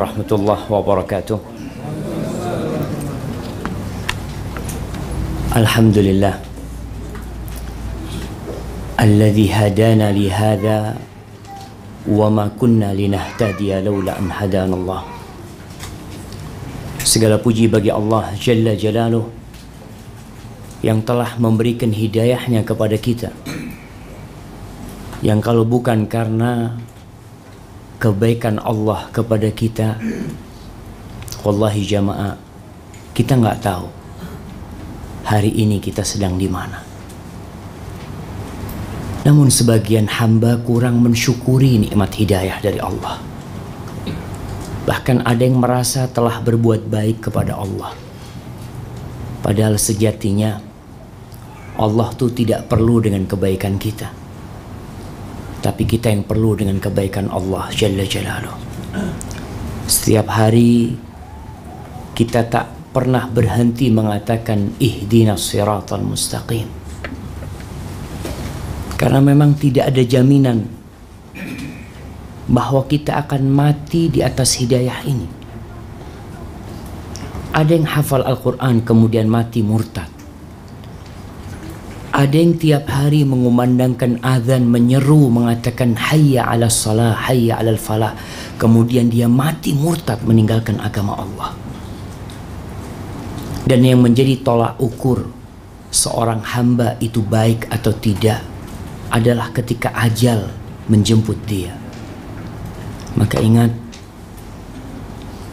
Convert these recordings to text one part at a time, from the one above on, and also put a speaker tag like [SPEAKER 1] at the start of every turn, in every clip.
[SPEAKER 1] warahmatullahi wabarakatuh. Alhamdulillah alladzi hadana li hadza wa ma kunna linahtadiya laula an hadana Allah. Segala puji bagi Allah Jalla Jalaluh yang telah memberikan hidayahnya kepada kita, yang kalau bukan karena kebaikan Allah kepada kita, wallahi jamaah, kita nggak tahu hari ini kita sedang di mana. Namun sebagian hamba kurang mensyukuri nikmat hidayah dari Allah. Bahkan ada yang merasa telah berbuat baik kepada Allah, padahal sejatinya Allah tuh tidak perlu dengan kebaikan kita, tapi kita yang perlu dengan kebaikan Allah Jalla Jalaluh. Setiap hari kita tak pernah berhenti mengatakan ihdinas siratal mustaqim, karena memang tidak ada jaminan bahwa kita akan mati di atas hidayah ini. Ada yang hafal Al-Quran kemudian mati murtad. Ada yang tiap hari mengumandangkan azan, menyeru mengatakan hayya 'alas salah, hayya 'alal falah, kemudian dia mati murtad meninggalkan agama Allah. Dan yang menjadi tolak ukur seorang hamba itu baik atau tidak adalah ketika ajal menjemput dia. Maka ingat,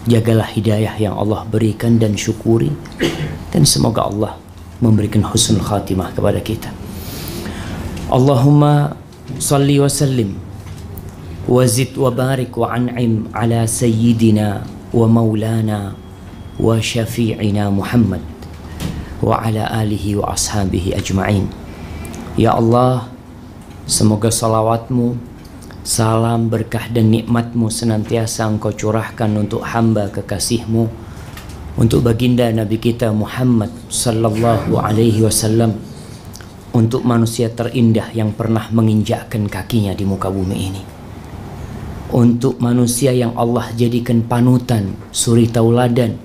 [SPEAKER 1] jagalah hidayah yang Allah berikan dan syukuri, dan semoga Allah memberikan husnul khatimah kepada kita. Allahumma salli wa sallim wa zid wa barik wa an'im ala sayyidina wa maulana wa syafi'ina Muhammad wa ala alihi wa ashabihi ajma'in. Ya Allah, semoga salawatmu, salam, berkah dan nikmatmu senantiasa engkau curahkan untuk hamba kekasihmu, untuk baginda Nabi kita Muhammad sallallahu alaihi wasallam, untuk manusia terindah yang pernah menginjakkan kakinya di muka bumi ini, untuk manusia yang Allah jadikan panutan, suri tauladan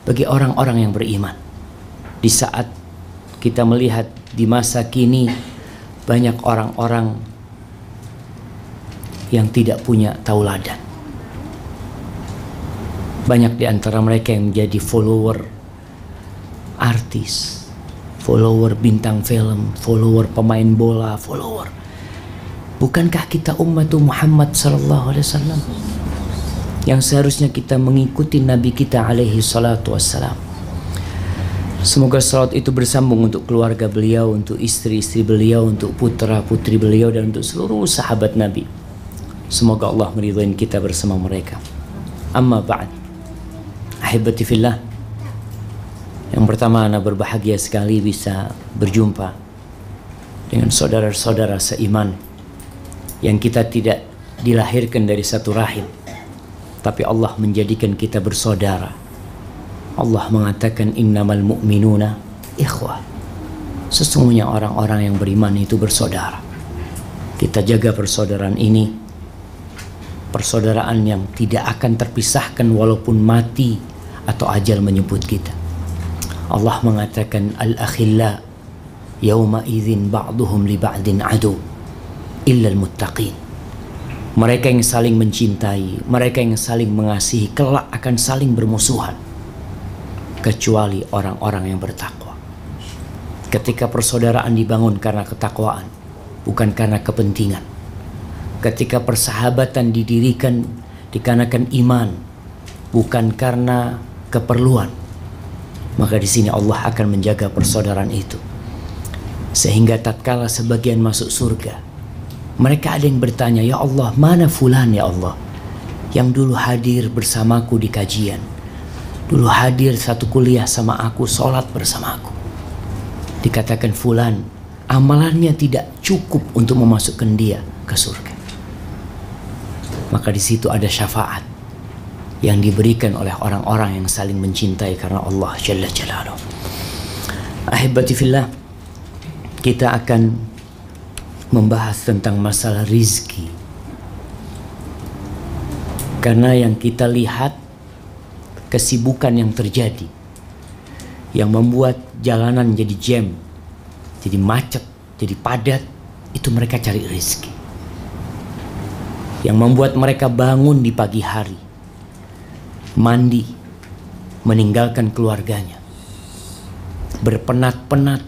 [SPEAKER 1] bagi orang-orang yang beriman. Di saat kita melihat di masa kini banyak orang-orang yang tidak punya tauladan. Banyak di antara mereka yang menjadi follower artis, follower bintang film, follower pemain bola, follower. Bukankah kita umat Muhammad sallallahu alaihi wasallam yang seharusnya kita mengikuti Nabi kita alaihi salatu wassalam? Semoga salawat itu bersambung untuk keluarga beliau, untuk istri-istri beliau, untuk putra-putri beliau, dan untuk seluruh sahabat Nabi. Semoga Allah meridhai kita bersama mereka. Amma ba'd, ahibati fillah, yang pertama, ana berbahagia sekali bisa berjumpa dengan saudara-saudara seiman yang kita tidak dilahirkan dari satu rahim, tapi Allah menjadikan kita bersaudara. Allah mengatakan innamal mu'minuna ikhwah. Sesungguhnya orang-orang yang beriman itu bersaudara. Kita jaga persaudaraan ini, persaudaraan yang tidak akan terpisahkan walaupun mati atau ajal menjemput kita. Allah mengatakan al-akhilla yauma idzin ba'duhum li ba'din adu illa al-muttaqin. Mereka yang saling mencintai, mereka yang saling mengasihi, kelak akan saling bermusuhan kecuali orang-orang yang bertakwa. Ketika persaudaraan dibangun karena ketakwaan, bukan karena kepentingan. Ketika persahabatan didirikan dikarenakan iman, bukan karena keperluan, maka di sini Allah akan menjaga persaudaraan itu. Sehingga tatkala sebagian masuk surga, mereka ada yang bertanya, ya Allah, mana fulan ya Allah, yang dulu hadir bersamaku di kajian, dulu hadir satu kuliah sama aku, sholat bersama aku. Dikatakan fulan, amalannya tidak cukup untuk memasukkan dia ke surga. Maka di situ ada syafaat yang diberikan oleh orang-orang yang saling mencintai karena Allah Jalla Jalaluh. Ahibati fillah, kita akan membahas tentang masalah rizki. Karena yang kita lihat, kesibukan yang terjadi, yang membuat jalanan jadi jam, jadi macet, jadi padat, itu mereka cari rezeki. Yang membuat mereka bangun di pagi hari, mandi, meninggalkan keluarganya, berpenat-penat,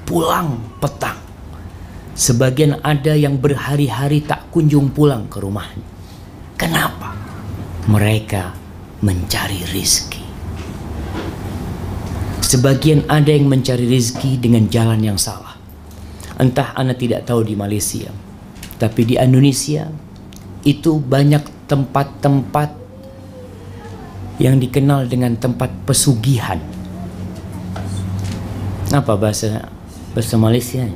[SPEAKER 1] pulang petang. Sebagian ada yang berhari-hari tak kunjung pulang ke rumahnya. Kenapa? Mereka mencari rezeki. Sebagian ada yang mencari rezeki dengan jalan yang salah. Entah Anda tidak tahu di Malaysia, tapi di Indonesia itu banyak tempat-tempat yang dikenal dengan tempat pesugihan. Apa bahasa Malaysia?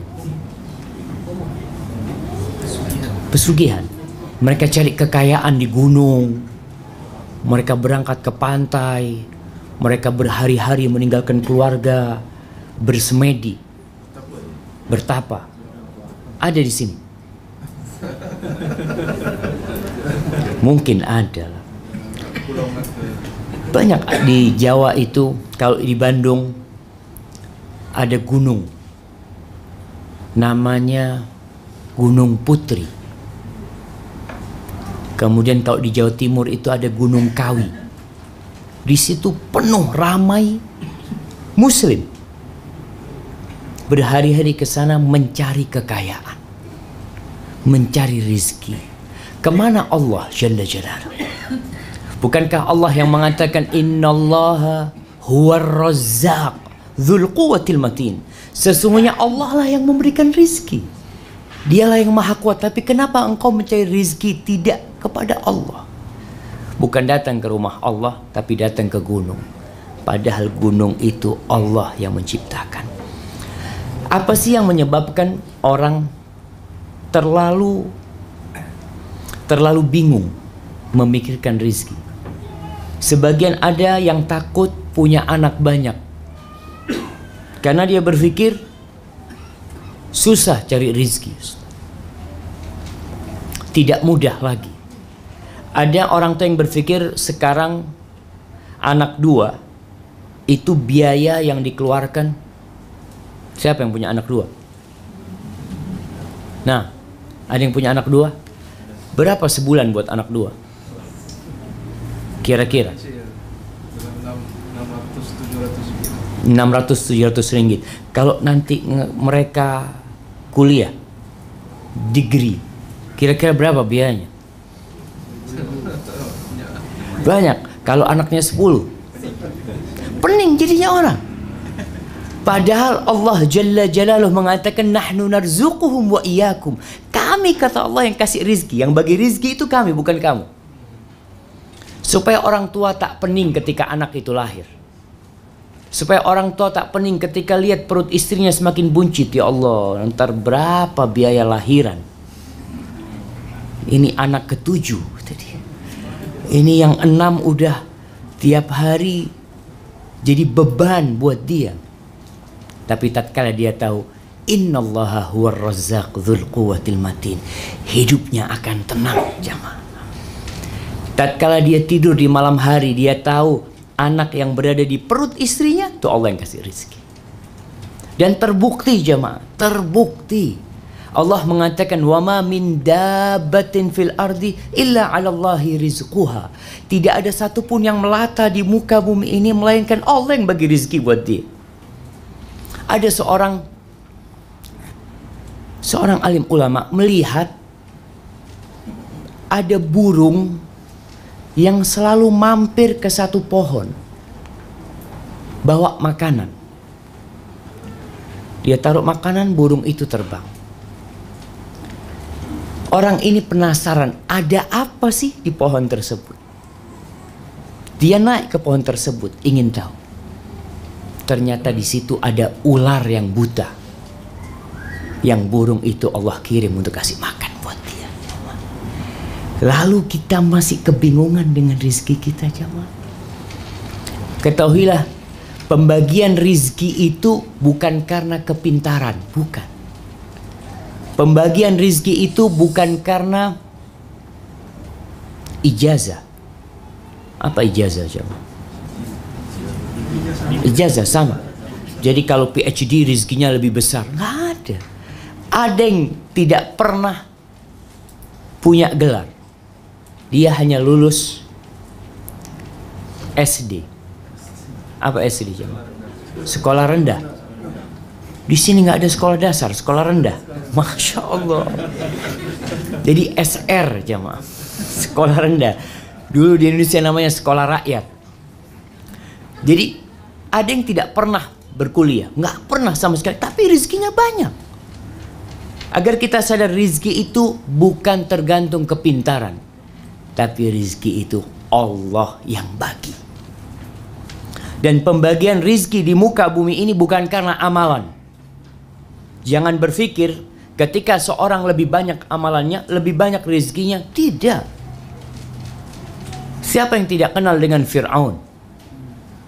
[SPEAKER 1] Pesugihan. Mereka cari kekayaan di gunung, mereka berangkat ke pantai, mereka berhari-hari meninggalkan keluarga, bersemedi, bertapa. Ada di sini? Mungkin ada. Banyak di Jawa itu. Kalau di Bandung ada gunung, namanya Gunung Putri. Kemudian kalau di Jawa Timur itu ada Gunung Kawi. Di situ penuh, ramai Muslim. Berhari-hari ke sana mencari kekayaan, mencari rezeki. Kemana Allah Jalla Jalaluhu? Bukankah Allah yang mengatakan innallaha huwar razzaq dzul quwwatil matin? Sesungguhnya Allah lah yang memberikan rezeki. Dialah yang maha kuat. Tapi kenapa engkau mencari rezeki tidak kepada Allah? Bukan datang ke rumah Allah, tapi datang ke gunung. Padahal gunung itu Allah yang menciptakan. Apa sih yang menyebabkan orang terlalu bingung memikirkan rezeki? Sebagian ada yang takut punya anak banyak, karena dia berpikir susah cari rezeki, tidak mudah lagi. Ada orang tua yang berpikir sekarang anak dua itu biaya yang dikeluarkan. Siapa yang punya anak dua? Nah, ada yang punya anak dua? Berapa sebulan buat anak dua? Kira-kira 600-700 ringgit. Kalau nanti mereka kuliah, degree, kira-kira berapa biayanya? Banyak. Kalau anaknya 10, pening jadinya orang. Padahal Allah Jalla Jalaluhu mengatakan nahnu narzuquhum wa iyyakum. Kami, kata Allah, yang kasih rizki. Yang bagi rizki itu kami, bukan kamu. Supaya orang tua tak pening ketika anak itu lahir. Supaya orang tua tak pening ketika lihat perut istrinya semakin buncit. Ya Allah, ntar berapa biaya lahiran? Ini anak ke-7 tadi. Ini yang 6 udah tiap hari jadi beban buat dia. Tapi tatkala dia tahu innallaha huwar razzaq dzul quwwatil matin, hidupnya akan tenang, jamaah. Tatkala dia tidur di malam hari, dia tahu anak yang berada di perut istrinya itu Allah yang kasih rezeki. Dan terbukti, jamaah, terbukti. Allah mengatakan wa ma min dabbatin fil ardi illa 'alallahi rizquha. Tidak ada satupun yang melata di muka bumi ini melainkan Allah yang bagi rezeki buat dia. Ada seorang alim ulama melihat ada burung yang selalu mampir ke satu pohon bawa makanan. Dia taruh makanan, burung itu terbang. Orang ini penasaran, ada apa sih di pohon tersebut? Dia naik ke pohon tersebut, ingin tahu. Ternyata di situ ada ular yang buta, yang burung itu Allah kirim untuk kasih makan buat dia. Lalu kita masih kebingungan dengan rizki kita, jamaah. Ketahuilah, pembagian rizki itu bukan karena kepintaran, bukan. Pembagian rizki itu bukan karena ijazah, Apa ijazah coba? Ijazah sama. Jadi kalau PhD rezekinya lebih besar. Nggak ada. Ada yang tidak pernah punya gelar. Dia hanya lulus SD. Apa SD coba? Sekolah rendah. Di sini nggak ada sekolah dasar, sekolah rendah. Masya Allah. Jadi SR jamaah, sekolah rendah. Dulu di Indonesia namanya sekolah rakyat. Jadi ada yang tidak pernah berkuliah, nggak pernah sama sekali, tapi rezekinya banyak. Agar kita sadar rezeki itu bukan tergantung kepintaran, tapi rezeki itu Allah yang bagi. Dan pembagian rezeki di muka bumi ini bukan karena amalan. Jangan berpikir ketika seorang lebih banyak amalannya, lebih banyak rezekinya. Tidak. Siapa yang tidak kenal dengan Fir'aun?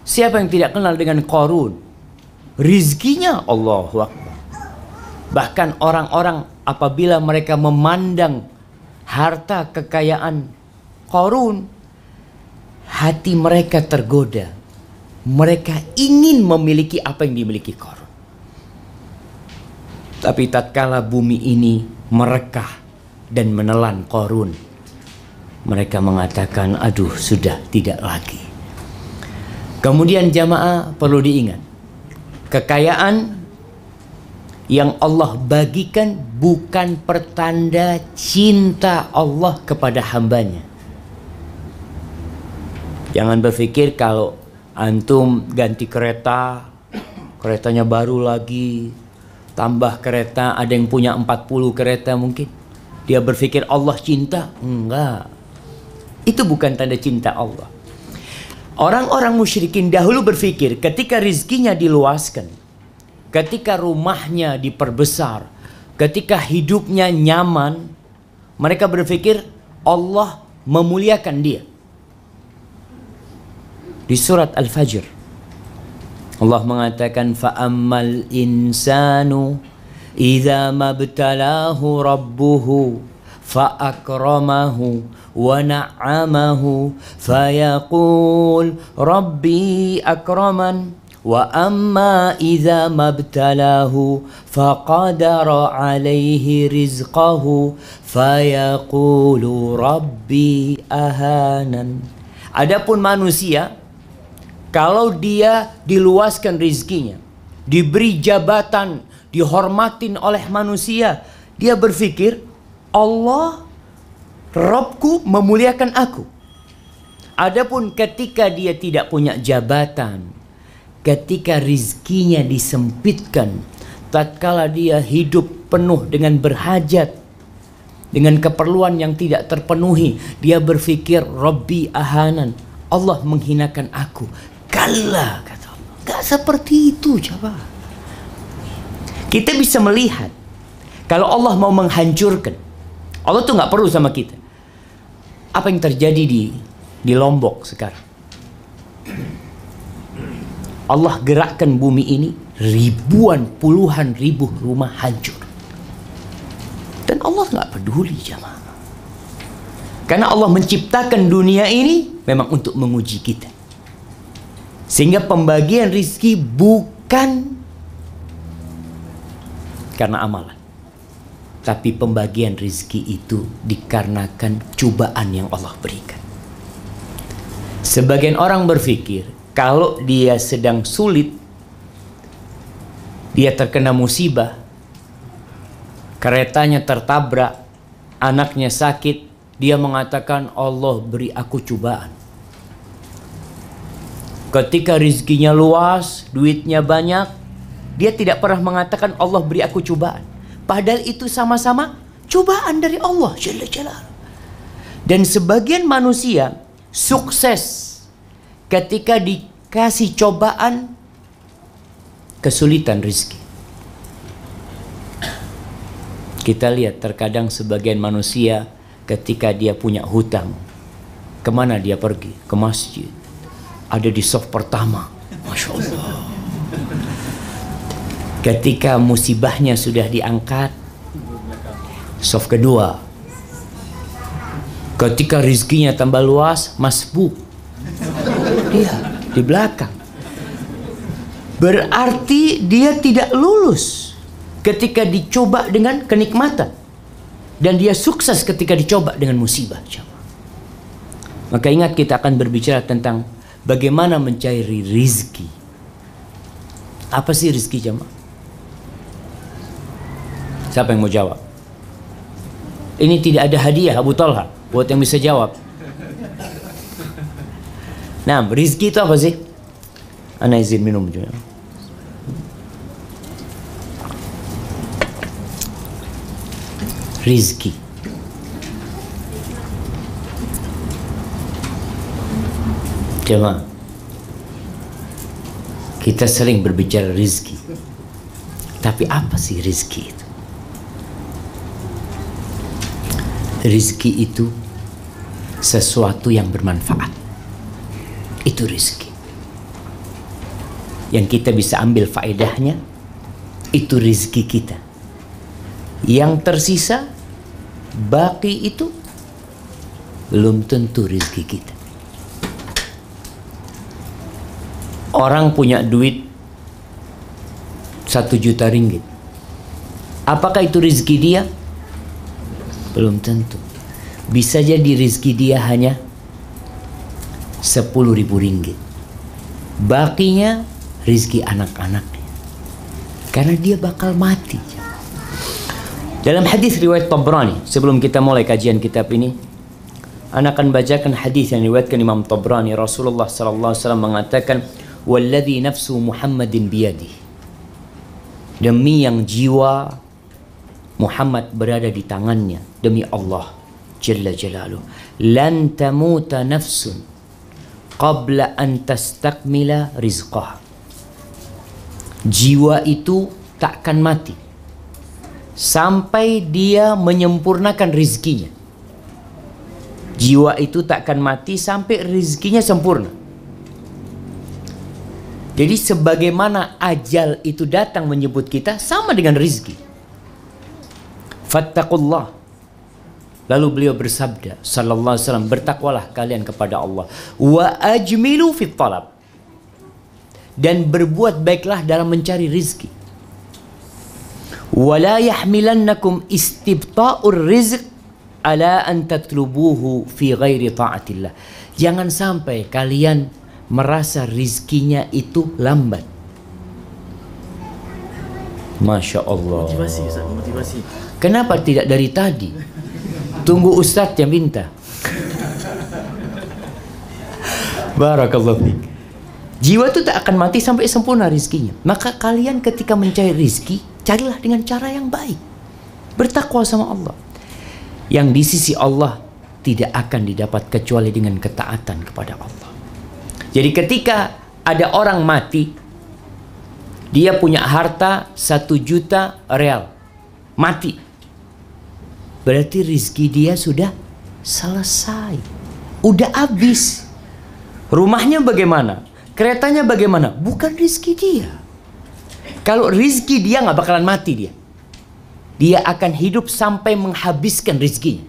[SPEAKER 1] Siapa yang tidak kenal dengan Qarun? Rizkinya Allahu Akbar. Bahkan orang-orang apabila mereka memandang harta kekayaan Qarun, hati mereka tergoda. Mereka ingin memiliki apa yang dimiliki Qarun. Tapi tatkala bumi ini merekah dan menelan Qarun, mereka mengatakan, aduh sudah tidak lagi. Kemudian jamaah perlu diingat, kekayaan yang Allah bagikan bukan pertanda cinta Allah kepada hambanya. Jangan berpikir kalau antum ganti kereta, keretanya baru lagi, tambah kereta, ada yang punya 40 kereta mungkin, dia berpikir Allah cinta. Enggak, itu bukan tanda cinta Allah. Orang-orang musyrikin dahulu berpikir ketika rizkinya diluaskan, ketika rumahnya diperbesar, ketika hidupnya nyaman, mereka berpikir Allah memuliakan dia. Di surat Al-Fajr Allah mengatakan, fa'ammal insanu idza mabtalahu rabbuhu fa'akramahu wa na'amahu fayaqul rabbi akraman wa amma idza mabtalahu faqadara alaihi rizqahu fayaqulu rabbi ahanan. Adapun manusia, kalau dia diluaskan rizkinya, diberi jabatan, dihormatin oleh manusia, dia berpikir Allah, Rabbku memuliakan aku. Adapun ketika dia tidak punya jabatan, ketika rizkinya disempitkan, tatkala dia hidup penuh dengan berhajat, dengan keperluan yang tidak terpenuhi, dia berpikir Rabbi ahanan, Allah menghinakan aku. Kalla, kata Allah, gak seperti itu. Coba kita bisa melihat, kalau Allah mau menghancurkan, Allah tuh gak perlu sama kita. Apa yang terjadi di Lombok sekarang? Allah gerakkan bumi ini, ribuan, puluhan ribu rumah hancur, dan Allah gak peduli jamaah. Karena Allah menciptakan dunia ini memang untuk menguji kita. Sehingga pembagian rizki bukan karena amalan, tapi pembagian rizki itu dikarenakan cobaan yang Allah berikan. Sebagian orang berpikir kalau dia sedang sulit, dia terkena musibah, keretanya tertabrak, anaknya sakit, dia mengatakan Allah beri aku cobaan. Ketika rizkinya luas, duitnya banyak, dia tidak pernah mengatakan Allah beri aku cobaan. Padahal itu sama-sama cobaan dari Allah Jalla Jalaluhu. Dan sebagian manusia sukses ketika dikasih cobaan, kesulitan rizki. Kita lihat terkadang sebagian manusia ketika dia punya hutang, kemana dia pergi? Ke masjid. Ada di saf pertama, Masya Allah. Ketika musibahnya sudah diangkat, saf kedua. Ketika rizkinya tambah luas, masbuk. Dia di belakang. Berarti dia tidak lulus ketika dicoba dengan kenikmatan. Dan dia sukses ketika dicoba dengan musibah. Maka ingat, kita akan berbicara tentang bagaimana mencari rizki. Apa sih rizki, jemaah? Siapa yang mau jawab? Ini tidak ada hadiah Abu Talha buat yang bisa jawab. Nah, rizki itu apa sih? Ana izin minum juga. Rizki. Jemaah, kita sering berbicara rizki. Tapi apa sih rizki itu? Rizki itu sesuatu yang bermanfaat. Itu rizki. Yang kita bisa ambil faedahnya, itu rizki kita. Yang tersisa, baki itu belum tentu rizki kita. Orang punya duit 1 juta ringgit. Apakah itu rizki dia? Belum tentu. Bisa jadi rizki dia hanya 10.000 ringgit. Bakinya rizki anak-anaknya. Karena dia bakal mati. Dalam hadis riwayat Tabrani, sebelum kita mulai kajian kitab ini, ana akan bacakan hadis yang diriwayatkan Imam Tabrani. Rasulullah sallallahu alaihi wasallam mengatakan, "Walladzi nafsu Muhammadin biyadihi." Demi yang jiwa Muhammad berada di tangannya, demi Allah Jalla Jalaluhu, lan tamuta nafsun qabla an tastakmila rizqah. Jiwa itu takkan mati sampai dia menyempurnakan rizkinya. Jiwa itu takkan mati sampai rizkinya sempurna. Jadi sebagaimana ajal itu datang menyebut kita, sama dengan rizki. Fattaqullah. Lalu beliau bersabda sallallahu alaihi wasallam, bertakwalah kalian kepada Allah. Wa ajmilu fit talab. Dan berbuat baiklah dalam mencari rizki. Wala yahmilannakum istibta'ur rizq ala an tatlubuhu fi ghairi ta'atillah. Jangan sampai kalian merasa rizkinya itu lambat. Masya Allah.
[SPEAKER 2] Motivasi, Ustaz, motivasi.
[SPEAKER 1] Kenapa tidak dari tadi? Tunggu Ustadz yang minta. Barakallahu fiik. Jiwa itu tak akan mati sampai sempurna rizkinya. Maka kalian ketika mencari rizki, carilah dengan cara yang baik. Bertakwa sama Allah. Yang di sisi Allah tidak akan didapat kecuali dengan ketaatan kepada Allah. Jadi ketika ada orang mati, dia punya harta 1 juta real, mati, berarti rizki dia sudah selesai, udah habis. Rumahnya bagaimana? Keretanya bagaimana? Bukan rizki dia. Kalau rizki dia nggak bakalan mati dia. Dia akan hidup sampai menghabiskan rizkinya.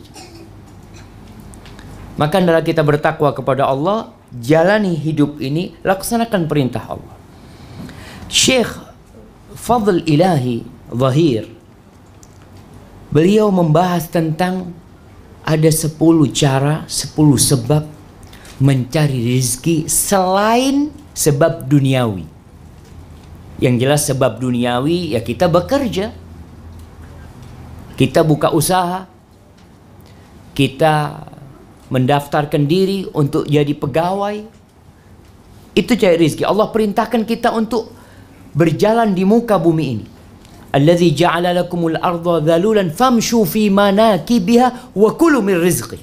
[SPEAKER 1] Maka adalah kita bertakwa kepada Allah, jalani hidup ini, laksanakan perintah Allah. Syekh Fadl Ilahi Zahir, beliau membahas tentang ada 10 cara, 10 sebab mencari rezeki selain sebab duniawi. Yang jelas sebab duniawi ya kita bekerja, kita buka usaha, kita mendaftarkan diri untuk jadi pegawai. Itu cari rezeki. Allah perintahkan kita untuk berjalan di muka bumi ini. Allazi ja'ala lakumul arda dhalulan famshu fi manakibiha wa kulu min rizqi.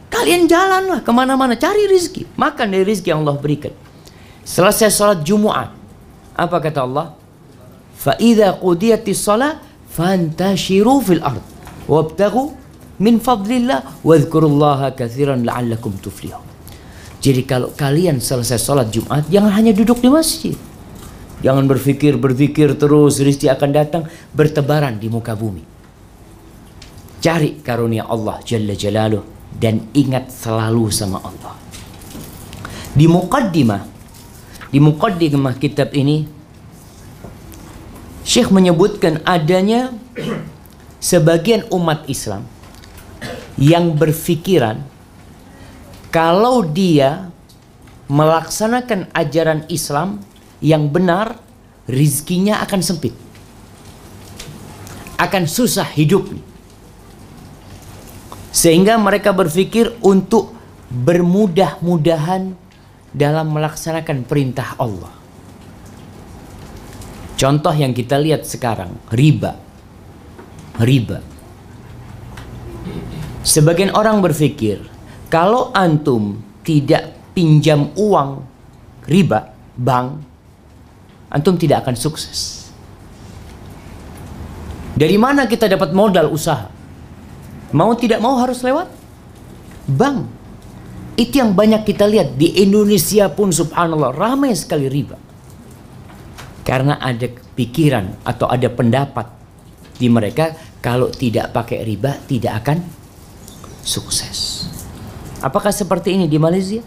[SPEAKER 1] Kalian jalanlah kemana-mana, cari rizki, makan dari rizki yang Allah berikan. Selesai salat Jumat, apa kata Allah? Fa idza qudiyatis shalah fantashiru fil ard wabtaghu min fadlillah wadhkurullaha katsiran la'allakum tuflihun. Jadi kalau kalian selesai salat Jumat, jangan hanya duduk di masjid. Jangan berzikir terus, rezeki akan datang bertebaran di muka bumi. Cari karunia Allah Jalla Jalaluh dan ingat selalu sama Allah. Di muqaddimah kitab ini Syekh menyebutkan adanya sebagian umat Islam yang berfikiran kalau dia melaksanakan ajaran Islam yang benar, rizkinya akan sempit, akan susah hidup, sehingga mereka berpikir untuk bermudah-mudahan dalam melaksanakan perintah Allah. Contoh yang kita lihat sekarang, riba. Sebagian orang berpikir kalau antum tidak pinjam uang riba bank, antum tidak akan sukses. Dari mana kita dapat modal usaha? Mau tidak mau harus lewat bank. Itu yang banyak kita lihat di Indonesia pun, subhanallah, ramai sekali riba. Karena ada pikiran atau ada pendapat di mereka kalau tidak pakai riba tidak akan sukses. Apakah seperti ini di Malaysia?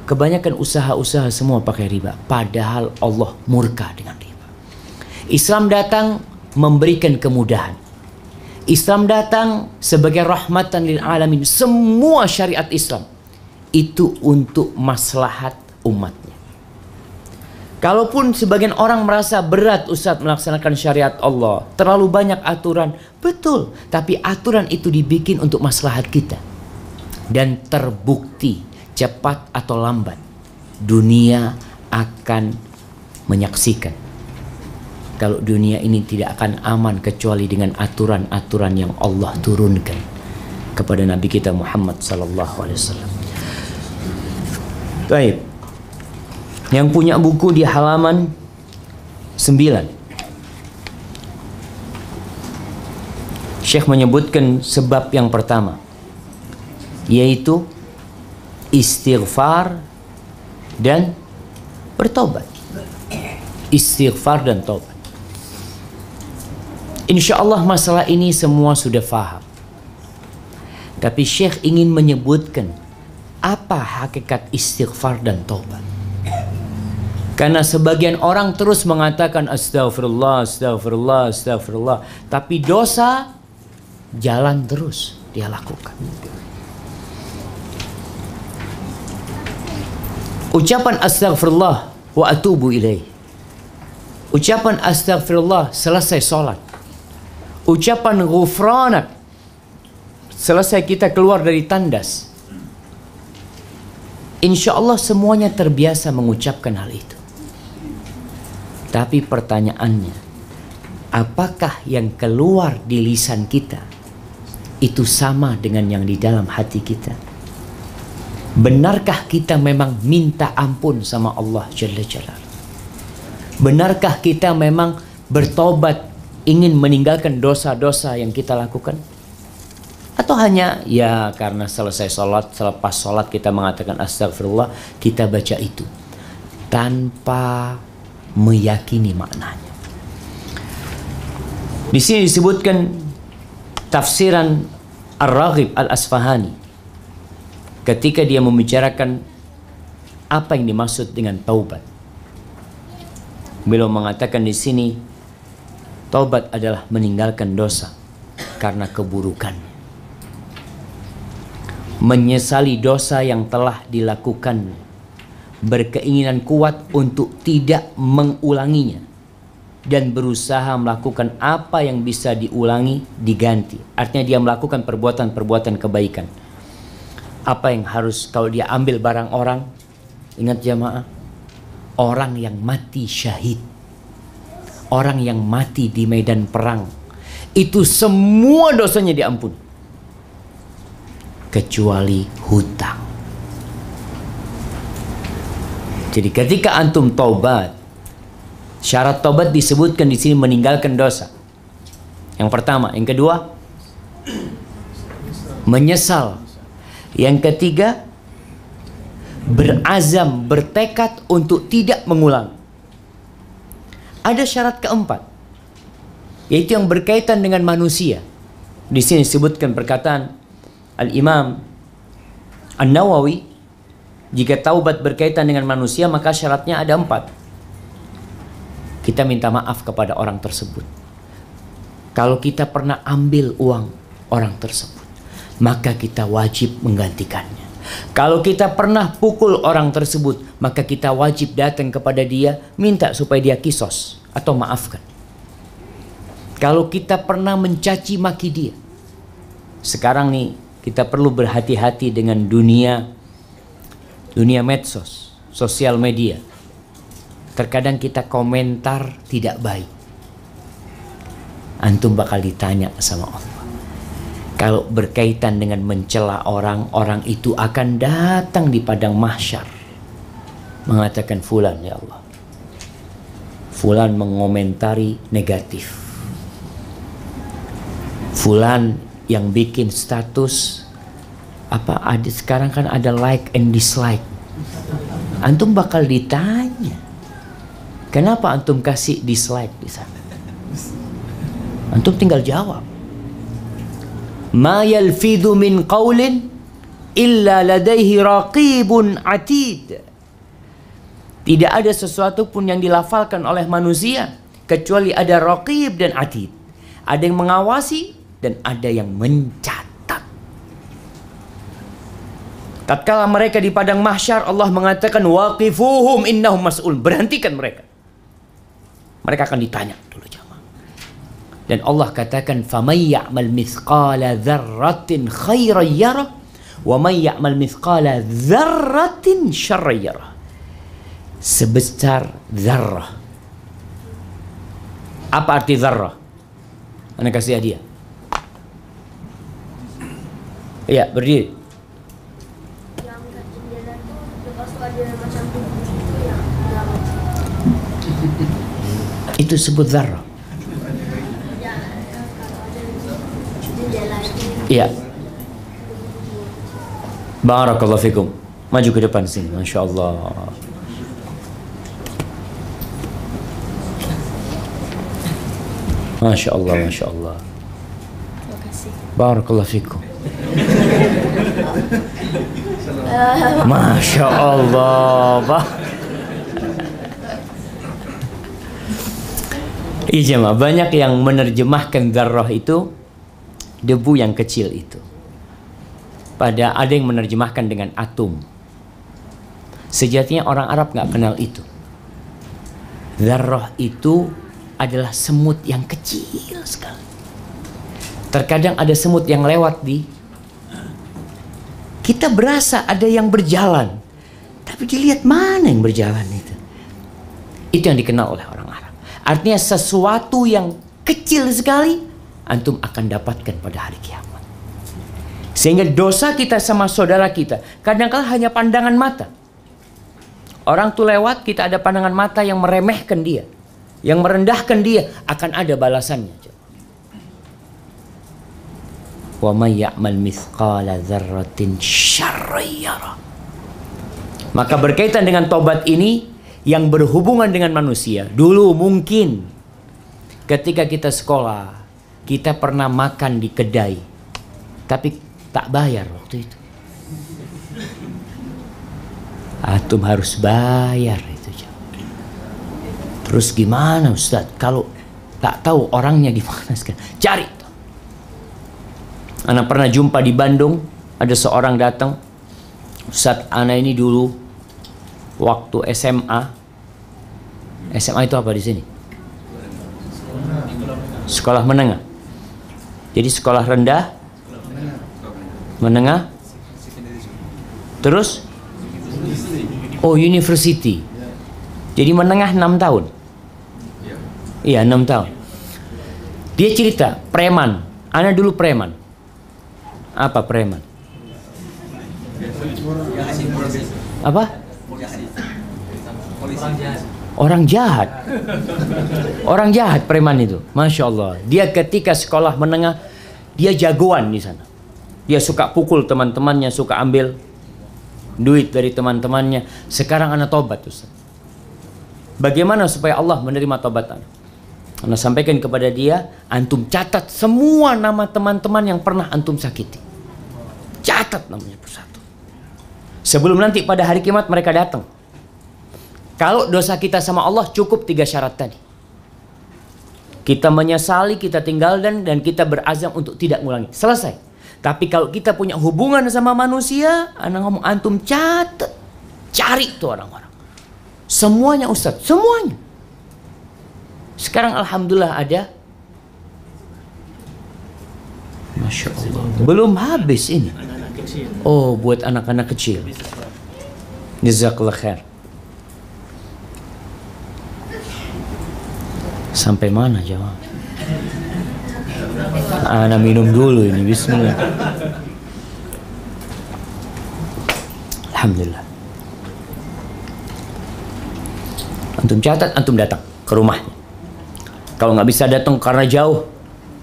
[SPEAKER 1] Kebanyakan usaha-usaha semua pakai riba, padahal Allah murka dengan riba. Islam datang memberikan kemudahan. Islam datang sebagai rahmatan lil alamin. Semua syariat Islam itu untuk maslahat umatnya. Kalaupun sebagian orang merasa berat Ustaz melaksanakan syariat Allah, terlalu banyak aturan, betul, tapi aturan itu dibikin untuk maslahat kita. Dan terbukti cepat atau lambat dunia akan menyaksikan kalau dunia ini tidak akan aman kecuali dengan aturan-aturan yang Allah turunkan kepada Nabi kita Muhammad sallallahu alaihi wasallam. Baik. Yang punya buku di halaman 9, Syekh menyebutkan sebab yang pertama, yaitu istighfar dan bertobat. Istighfar dan tobat. Insya Allah masalah ini semua sudah faham. Tapi Syekh ingin menyebutkan apa hakikat istighfar dan tobat. Karena sebagian orang terus mengatakan astagfirullah, astagfirullah, astagfirullah, tapi dosa jalan terus dia lakukan. Ucapan astagfirullah wa atubu ilaih. Ucapan astagfirullah selesai sholat. Ucapan ghufranak selesai kita keluar dari tandas. Insya Allah semuanya terbiasa mengucapkan hal itu. Tapi pertanyaannya, apakah yang keluar di lisan kita itu sama dengan yang di dalam hati kita? Benarkah kita memang minta ampun sama Allah Jalla Jalaluhu? Benarkah kita memang bertobat, ingin meninggalkan dosa-dosa yang kita lakukan? Atau hanya ya karena selesai sholat, selepas sholat kita mengatakan astagfirullah, kita baca itu tanpa meyakini maknanya. Di sini disebutkan tafsiran Ar-Raghib Al-Asfahani ketika dia membicarakan apa yang dimaksud dengan taubat. Beliau mengatakan di sini taubat adalah meninggalkan dosa karena keburukannya. Menyesali dosa yang telah dilakukan, berkeinginan kuat untuk tidak mengulanginya, dan berusaha melakukan apa yang bisa diulangi diganti. Artinya dia melakukan perbuatan-perbuatan kebaikan. Apa yang harus kalau dia ambil barang orang, ingat jamaah, orang yang mati syahid, orang yang mati di medan perang, itu semua dosanya diampuni kecuali hutang. Jadi ketika antum taubat, syarat taubat disebutkan di sini meninggalkan dosa. Yang pertama, yang kedua, menyesal. Yang ketiga, berazam, bertekad untuk tidak mengulang. Ada syarat keempat, yaitu yang berkaitan dengan manusia. Di sini disebutkan perkataan Al-Imam An-Nawawi Jika taubat berkaitan dengan manusia, maka syaratnya ada 4. Kita minta maaf kepada orang tersebut. Kalau kita pernah ambil uang orang tersebut, maka kita wajib menggantikannya. Kalau kita pernah pukul orang tersebut, maka kita wajib datang kepada dia, minta supaya dia kisos atau maafkan. Kalau kita pernah mencaci maki dia, sekarang nih kita perlu berhati-hati dengan dunia medsos, sosial media. Terkadang kita komentar tidak baik. Antum bakal ditanya sama Allah. Kalau berkaitan dengan mencela orang, orang itu akan datang di padang mahsyar mengatakan, fulan ya Allah, fulan mengomentari negatif, fulan yang bikin status apa, ada sekarang kan ada like and dislike. Antum bakal ditanya, kenapa antum kasih dislike di sana? Antum tinggal jawab. Ma yalfidhu min qawlin illa ladaihi raqibun atid. Tidak ada sesuatu pun yang dilafalkan oleh manusia kecuali ada raqib dan atid. Ada yang mengawasi dan ada yang mencatat. Tatkala mereka di padang mahsyar, Allah mengatakan waqifuhum innahum mas'ul. Berhentikan mereka. Mereka akan ditanya dulu jamaah. Dan Allah katakan faman ya'mal mithqala dzarratin khairan yarah wa man ya'mal mithqala dzarratin syarran yarah. Sebesar zarrah. Apa arti zarrah? Anda kasih hadiah. Iya, berdiri.
[SPEAKER 2] Yang kaki jendela tuh lepas ada macam tubuh itu yang dalam.
[SPEAKER 1] Itu sebut zarrah.
[SPEAKER 2] Ya, kalau ada jendela itu.
[SPEAKER 1] Iya. Barakallahu fikum. Maju ke depan sini, Masya Allah. Masya Allah, Masya Allah.
[SPEAKER 2] Terima kasih.
[SPEAKER 1] Barakallahu fikum. Masya Allah. Ijma, banyak yang menerjemahkan dzarrah itu debu yang kecil itu. Pada ada yang menerjemahkan dengan atom. Sejatinya orang Arab nggak kenal itu. Dzarrah itu adalah semut yang kecil sekali. Terkadang ada semut yang lewat kita berasa ada yang berjalan, tapi dilihat mana yang berjalan itu. Itu yang dikenal oleh orang Arab. Artinya sesuatu yang kecil sekali antum akan dapatkan pada hari kiamat. Sehingga dosa kita sama saudara kita kadang-kala hanya pandangan mata. Orang tuh lewat, kita ada pandangan mata yang meremehkan dia, yang merendahkan dia, akan ada balasannya. Wa may ya'mal mithqala dzarratin syarran yarah. Maka berkaitan dengan tobat ini yang berhubungan dengan manusia. Dulu mungkin ketika kita sekolah, kita pernah makan di kedai, tapi tak bayar waktu itu. Antum harus bayar itu. Terus gimana Ustaz? Kalau tak tahu orangnya di mana sekarang, cari. Anak pernah jumpa di Bandung, ada seorang datang, Ustaz, anak ini dulu waktu SMA. SMA itu apa di sini? Sekolah menengah. Jadi sekolah rendah, menengah, terus university. Jadi menengah 6 tahun. Iya, 6 tahun. Dia cerita, preman. Anak dulu preman. Apa preman? Apa? Orang jahat. Orang jahat preman itu. Masya Allah. Dia ketika sekolah menengah, dia jagoan di sana. Dia suka pukul teman-temannya, suka ambil duit dari teman-temannya. Sekarang anak tobat, Ustaz. Bagaimana supaya Allah menerima tobat anak? Anak sampaikan kepada dia, antum catat semua nama teman-teman yang pernah antum sakiti. Catat namanya persatu. Sebelum nanti pada hari kiamat mereka datang. Kalau dosa kita sama Allah cukup 3 syarat tadi. Kita menyesali, kita tinggalkan, dan kita berazam untuk tidak mengulangi. Selesai. Tapi kalau kita punya hubungan sama manusia, anak ngomong, antum catat, cari tuh orang-orang. Semuanya Ustaz, semuanya. Sekarang alhamdulillah ada. Masya Allah. Belum habis ini. Oh, buat anak-anak kecil. Jazakallah khair. Sampai mana jawab? Ana minum dulu ini. Bismillah. Alhamdulillah. Antum catat, antum datang ke rumahnya. Kalau nggak bisa datang karena jauh,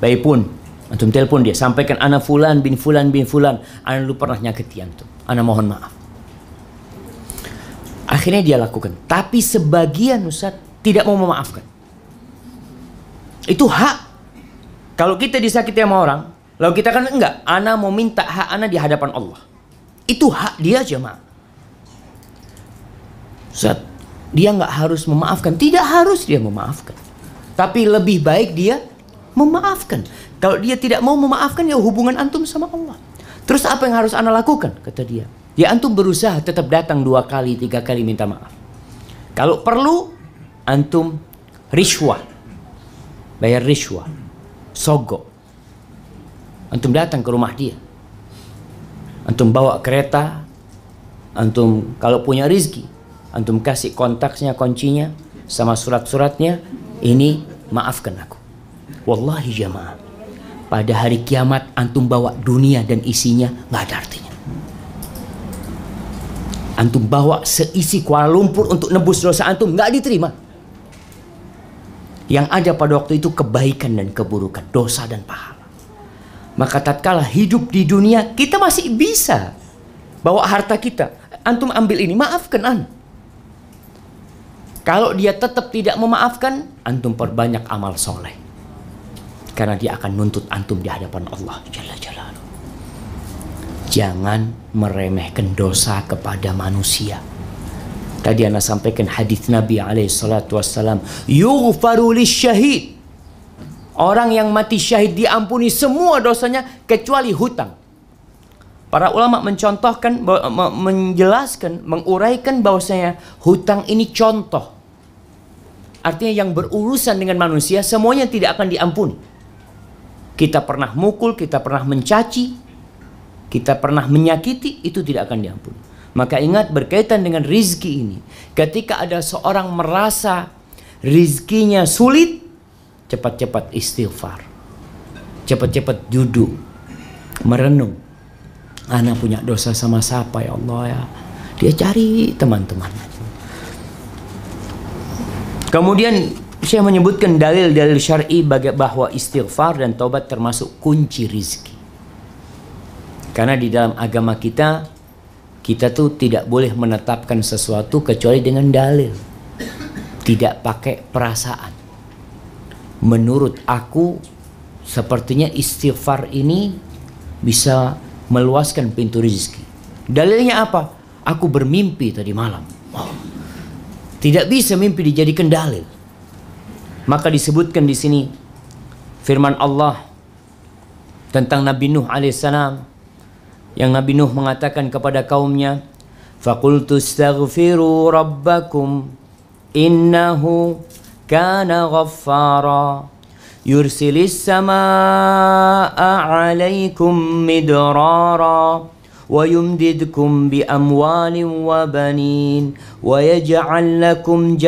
[SPEAKER 1] baik pun antum telepon dia, sampaikan ana fulan bin fulan bin fulan, ana dulu pernah nyakiti antum, ana mohon maaf. Akhirnya dia lakukan, tapi sebagian Ustaz tidak mau memaafkan. Itu hak. Kalau kita disakiti sama orang, lalu kita kan enggak, ana mau minta hak ana di hadapan Allah. Itu hak dia jemaah. Ustaz, dia nggak harus memaafkan, tidak harus dia memaafkan. Tapi lebih baik dia memaafkan. Kalau dia tidak mau memaafkan, ya hubungan antum sama Allah. Terus apa yang harus ana lakukan? Kata dia. Ya antum berusaha tetap datang 2 kali, 3 kali minta maaf. Kalau perlu, antum riswah. Bayar riswah. Sogok. Antum datang ke rumah dia. Antum bawa kereta. Antum kalau punya rizki, antum kasih kontaknya, kuncinya, sama surat-suratnya. Ini maafkan aku. Wallahi jamaah, pada hari kiamat antum bawa dunia dan isinya nggak ada artinya. Antum bawa seisi Kuala Lumpur untuk nebus dosa antum, nggak diterima. Yang ada pada waktu itu kebaikan dan keburukan, dosa dan pahala. Maka tatkala hidup di dunia, kita masih bisa bawa harta kita. Antum ambil ini, maafkan an. Kalau dia tetap tidak memaafkan, antum perbanyak amal soleh. Karena dia akan nuntut antum di hadapan Allah Jalla Jalaluhu. Jangan meremehkan dosa kepada manusia. Tadi ana sampaikan hadis Nabi SAW. Yughfaru lisyahid. Orang yang mati syahid diampuni semua dosanya kecuali hutang. Para ulama mencontohkan, menjelaskan, menguraikan bahwasanya hutang ini contoh. Artinya yang berurusan dengan manusia semuanya tidak akan diampuni. Kita pernah mukul, kita pernah mencaci, kita pernah menyakiti, itu tidak akan diampuni. Maka ingat berkaitan dengan rizki ini. Ketika ada seorang merasa rizkinya sulit, cepat-cepat istighfar. Cepat-cepat duduk, merenung. Ana punya dosa sama siapa ya Allah ya. Dia cari teman-teman. Kemudian saya menyebutkan dalil-dalil syar'i bahwa istighfar dan taubat termasuk kunci rizki. Karena di dalam agama kita tuh tidak boleh menetapkan sesuatu kecuali dengan dalil. Tidak pakai perasaan. Menurut aku, sepertinya istighfar ini bisa meluaskan pintu rizki. Dalilnya apa? Aku bermimpi tadi malam. Oh. Tidak bisa mimpi dijadikan dalil. Maka disebutkan di sini firman Allah tentang Nabi Nuh alaihissalam, yang Nabi Nuh mengatakan kepada kaumnya, "Faqultu astaghfiru rabbakum innahu kana ghaffara yursilis samaa'a 'alaikum midrara wa yumdidkum bi amwalin wa banin wa yaj'al lakum